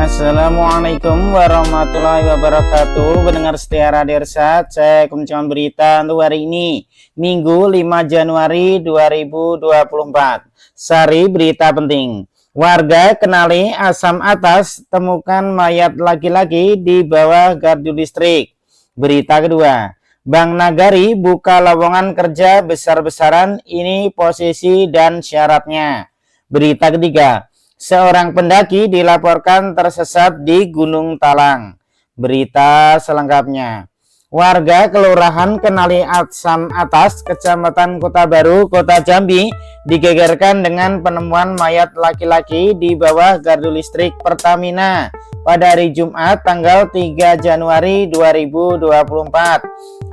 Assalamualaikum warahmatullahi wabarakatuh. Pendengar setia Radio Irsad, saya kemencuan berita untuk hari ini, Minggu 5 Januari 2024. Sari berita penting. Warga kenali asam atas, temukan mayat laki-laki di bawah gardu listrik. Berita kedua, Bank Nagari buka lowongan kerja besar-besaran, ini posisi dan syaratnya. Berita ketiga, seorang pendaki dilaporkan tersesat di Gunung Talang. Berita selengkapnya. Warga Kelurahan Kenali Asam Atas, Kecamatan Kota Baru, Kota Jambi, digegerkan dengan penemuan mayat laki-laki di bawah gardu listrik Pertamina pada hari Jumat tanggal 3 Januari 2024.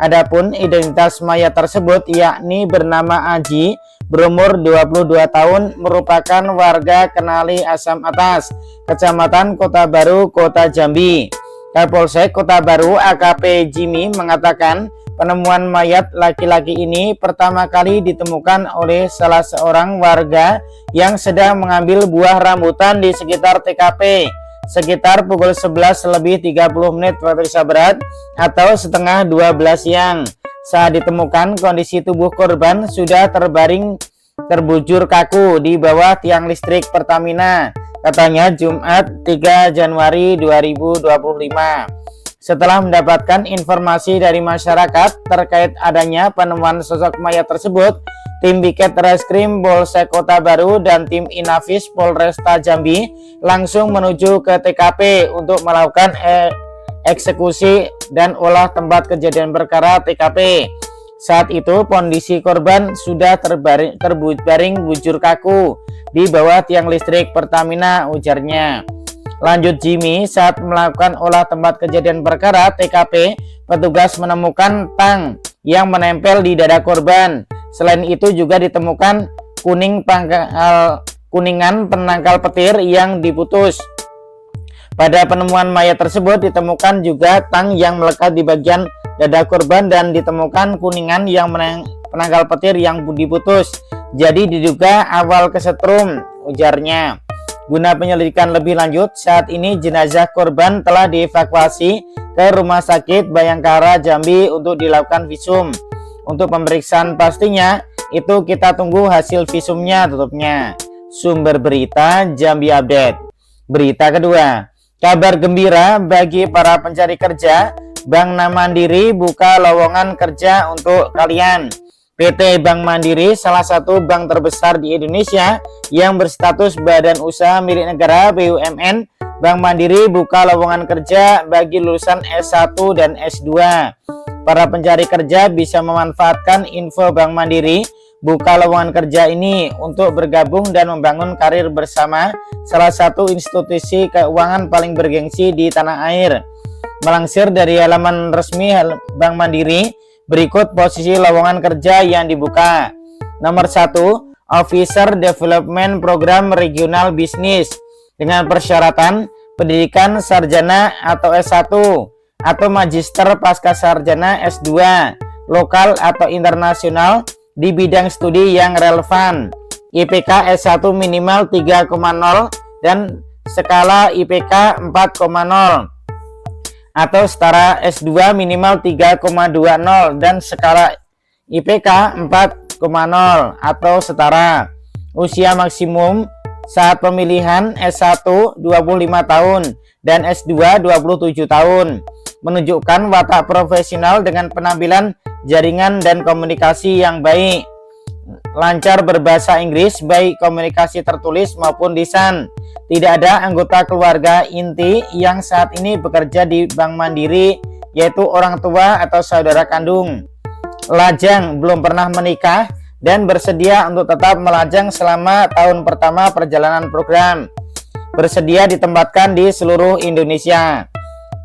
Adapun identitas mayat tersebut yakni bernama Aji, berumur 22 tahun, merupakan warga Kenali Asam Atas, Kecamatan Kota Baru, Kota Jambi. Kapolsek Kota Baru AKP Jimmy mengatakan penemuan mayat laki-laki ini pertama kali ditemukan oleh salah seorang warga yang sedang mengambil buah rambutan di sekitar TKP sekitar pukul 11:30 waktu Indonesia Barat atau setengah 12 siang. Saat ditemukan, kondisi tubuh korban sudah terbaring terbujur kaku di bawah tiang listrik Pertamina, katanya Jumat 3 Januari 2025. Setelah mendapatkan informasi dari masyarakat terkait adanya penemuan sosok mayat tersebut, tim Biket Reskrim Polsek Kota Baru dan tim Inafis Polresta Jambi langsung menuju ke TKP untuk melakukan eksekusi dan olah tempat kejadian perkara TKP. Saat itu kondisi korban sudah terbaring bujur kaku di bawah tiang listrik Pertamina, ujarnya. Lanjut Jimmy, saat melakukan olah tempat kejadian perkara TKP, petugas menemukan tang yang menempel di dada korban. Selain itu juga ditemukan kuningan penangkal petir yang diputus. Pada penemuan mayat tersebut ditemukan juga tang yang melekat di bagian dada korban dan ditemukan kuningan yang penangkal petir yang diputus. Jadi diduga awal kesetrum, ujarnya. Guna penyelidikan lebih lanjut, saat ini jenazah korban telah dievakuasi ke Rumah Sakit Bayangkara Jambi untuk dilakukan visum. Untuk pemeriksaan pastinya, itu kita tunggu hasil visumnya, tutupnya. Sumber berita Jambi Update. Berita kedua, kabar gembira bagi para pencari kerja. Bank Mandiri buka lowongan kerja untuk kalian. PT Bank Mandiri, salah satu bank terbesar di Indonesia yang berstatus badan usaha milik negara BUMN, Bank Mandiri buka lowongan kerja bagi lulusan S1 dan S2. Para pencari kerja bisa memanfaatkan info Bank Mandiri buka lowongan kerja ini untuk bergabung dan membangun karir bersama salah satu institusi keuangan paling bergengsi di tanah air. Melansir dari halaman resmi Bank Mandiri, berikut posisi lowongan kerja yang dibuka. Nomor 1, Officer Development Program Regional Business dengan persyaratan pendidikan sarjana atau S1 atau magister pasca sarjana S2, lokal atau internasional di bidang studi yang relevan. IPK S1 minimal 3,0 dan skala IPK 4,0. Atau setara S2 minimal 3,20 dan skala IPK 4,0 atau setara. Usia maksimum saat pemilihan S1 25 tahun dan S2 27 tahun. Menunjukkan watak profesional dengan penampilan jaringan dan komunikasi yang baik. Lancar berbahasa Inggris, baik komunikasi tertulis maupun lisan. Tidak ada anggota keluarga inti yang saat ini bekerja di Bank Mandiri, yaitu orang tua atau saudara kandung. Lajang, belum pernah menikah dan bersedia untuk tetap melajang selama tahun pertama perjalanan program. Bersedia ditempatkan di seluruh Indonesia.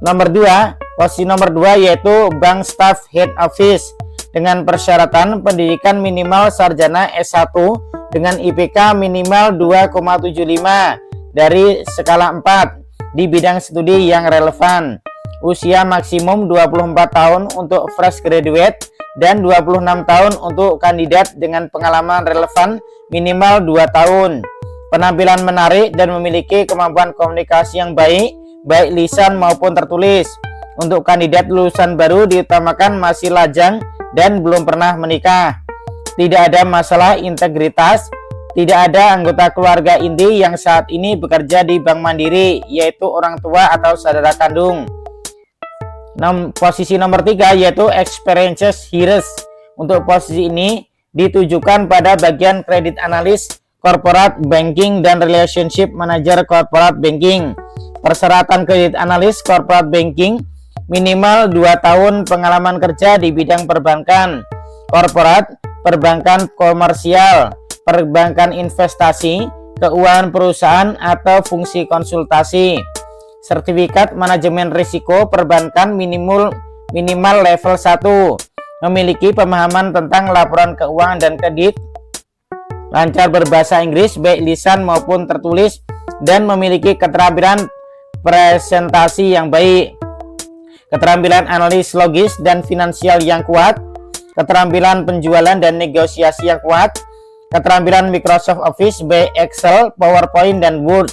Nomor 2, posisi nomor 2 yaitu Bank Staff Head Office dengan persyaratan pendidikan minimal sarjana S1 dengan IPK minimal 2,75 dari skala 4 di bidang studi yang relevan. Usia maksimum 24 tahun untuk fresh graduate dan 26 tahun untuk kandidat dengan pengalaman relevan minimal 2 tahun. penampilan menarik, dan memiliki kemampuan komunikasi yang baik, baik lisan maupun tertulis. Untuk kandidat lulusan baru diutamakan masih lajang dan belum pernah menikah. Tidak ada masalah integritas. Tidak ada anggota keluarga inti yang saat ini bekerja di Bank Mandiri, yaitu orang tua atau saudara kandung. Posisi nomor 3 yaitu experiences hires. Untuk posisi ini ditujukan pada bagian kredit analis, corporate banking, dan relationship manager corporate banking. Persyaratan kredit analis corporate banking minimal 2 tahun pengalaman kerja di bidang perbankan, corporate, perbankan komersial, perbankan investasi, keuangan perusahaan, atau fungsi konsultasi. Sertifikat manajemen risiko perbankan minimal level 1. Memiliki pemahaman tentang laporan keuangan dan kredit, lancar berbahasa Inggris baik lisan maupun tertulis, dan memiliki keterampilan presentasi yang baik. Keterampilan analis logis dan finansial yang kuat, keterampilan penjualan dan negosiasi yang kuat, keterampilan Microsoft Office baik Excel, PowerPoint, dan Word.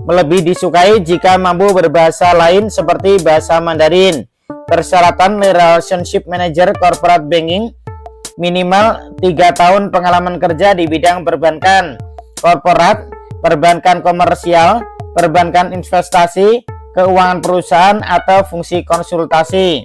Lebih disukai jika mampu berbahasa lain seperti bahasa Mandarin. Persyaratan relationship manager corporate banking minimal 3 tahun pengalaman kerja di bidang perbankan, corporate, perbankan komersial, perbankan investasi, keuangan perusahaan, atau fungsi konsultasi.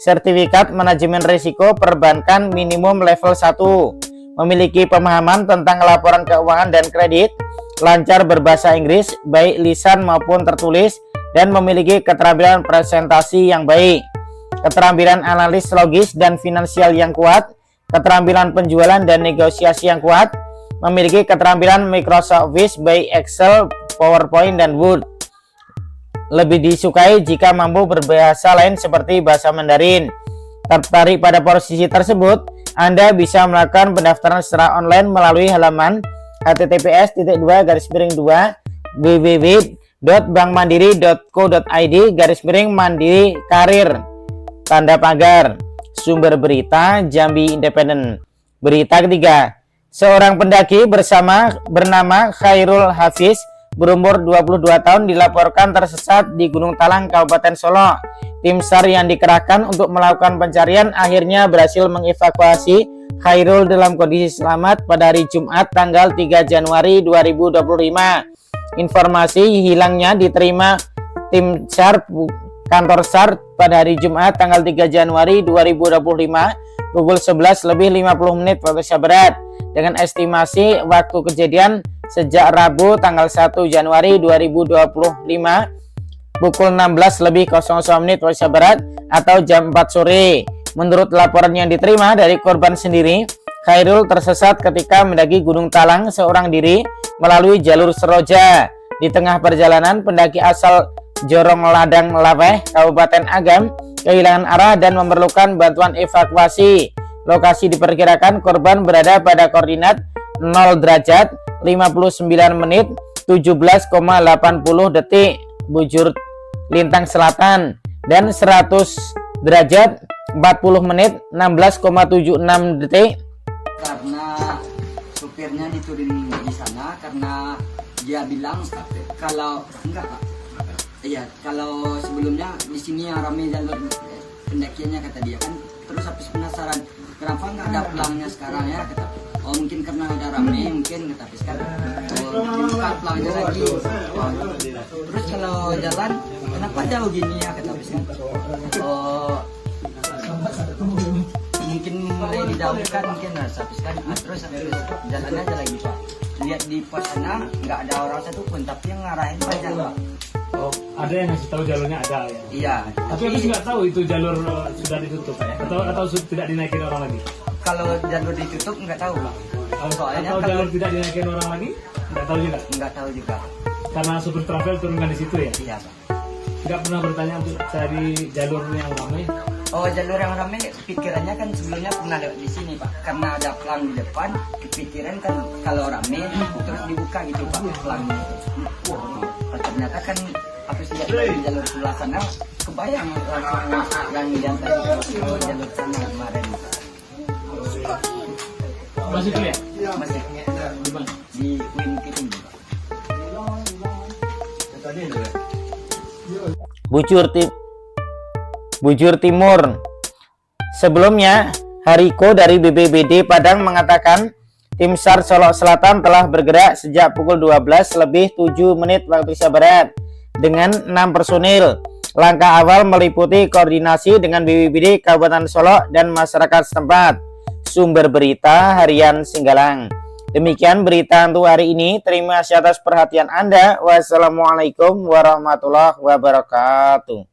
Sertifikat manajemen risiko perbankan minimum level 1. Memiliki pemahaman tentang laporan keuangan dan kredit, lancar berbahasa Inggris baik lisan maupun tertulis, dan memiliki keterampilan presentasi yang baik. Keterampilan analis logis dan finansial yang kuat, keterampilan penjualan dan negosiasi yang kuat, memiliki keterampilan Microsoft Office baik Excel, PowerPoint, dan Word. Lebih disukai jika mampu berbahasa lain seperti bahasa Mandarin. Tertarik pada posisi tersebut, Anda bisa melakukan pendaftaran secara online melalui halaman https://www.bankmandiri.co.id/mandiri tanda pagar. Sumber berita Jambi Independen. Berita ketiga, seorang pendaki bernama Khairul Hafiz berumur 22 tahun dilaporkan tersesat di Gunung Talang, Kabupaten Solo. Tim SAR yang dikerahkan untuk melakukan pencarian akhirnya berhasil mengevakuasi Khairul dalam kondisi selamat pada hari Jumat tanggal 3 Januari 2025. Informasi hilangnya diterima tim SAR kantor SAR pada hari Jumat tanggal 3 Januari 2025 pukul 11:50 waktu Indonesia Barat, dengan estimasi waktu kejadian sejak Rabu tanggal 1 Januari 2025 pukul 16:00 waktu Indonesia Barat atau jam 4 sore. Menurut laporan yang diterima dari korban sendiri, Khairul tersesat ketika mendaki Gunung Talang seorang diri melalui jalur Seroja. Di tengah perjalanan, pendaki asal Jorong Ladang Laweh, Kabupaten Agam, kehilangan arah dan memerlukan bantuan evakuasi. Lokasi diperkirakan korban berada pada koordinat 0 derajat 59 menit 17,80 detik bujur lintang selatan dan 100 derajat 40 menit 16,76 detik. Karena supirnya diturunin di sana karena dia bilang kalau enggak Pak. Iya, kalau sebelumnya di sini yang ramai jalur pendakiannya kata dia kan, terus habis penasaran kenapa enggak ada pelangnya sekarang ya kata. Oh mungkin karena udah ramai mungkin kata habis kan. Oh buka pelangnya lagi. Terus kalau jalan kenapa jauh gini ya kata habis kan. Oh mungkin mulai didahulukan mungkin habis kan. Terus jalannya aja lagi Pak. Lihat di pos sana nggak ada orang satupun, tapi yang ngarahin banyak Pak. Oh, ada yang ngasih tahu jalurnya ada ya? Iya. Tapi aku nggak tahu itu jalur sudah ditutup ya? Atau tidak dinaikin orang lagi? Kalau jalur ditutup nggak tahu Pak. Soalnya atau jalur tidak dinaikin orang lagi? Nggak tahu juga? Nggak tahu juga. Karena supir travel turunkan di situ ya? Iya Pak. Nggak pernah bertanya untuk cari jalur yang ramai? Oh jalur yang ramai, pikirannya kan sebelumnya pernah lewat di sini Pak. Karena ada pelang di depan, kepikiran kan kalau ramai terus dibuka gitu Pak pelangnya. Ternyata kan aku sudah di jalur sebelah sana, kebayang langsung yang diantar di jalur sana kemarin. Masih kuliah? Masih Di mana? di Win Kiting. Bujur Timur. Sebelumnya, Hariko dari BPBD Padang mengatakan tim SAR Solok Selatan telah bergerak sejak pukul 12:07 waktu Indonesia Barat dengan 6 personil. Langkah awal meliputi koordinasi dengan BPBD Kabupaten Solok dan masyarakat setempat. Sumber berita Harian Singgalang. Demikian berita untuk hari ini. Terima kasih atas perhatian Anda. Wassalamualaikum warahmatullahi wabarakatuh.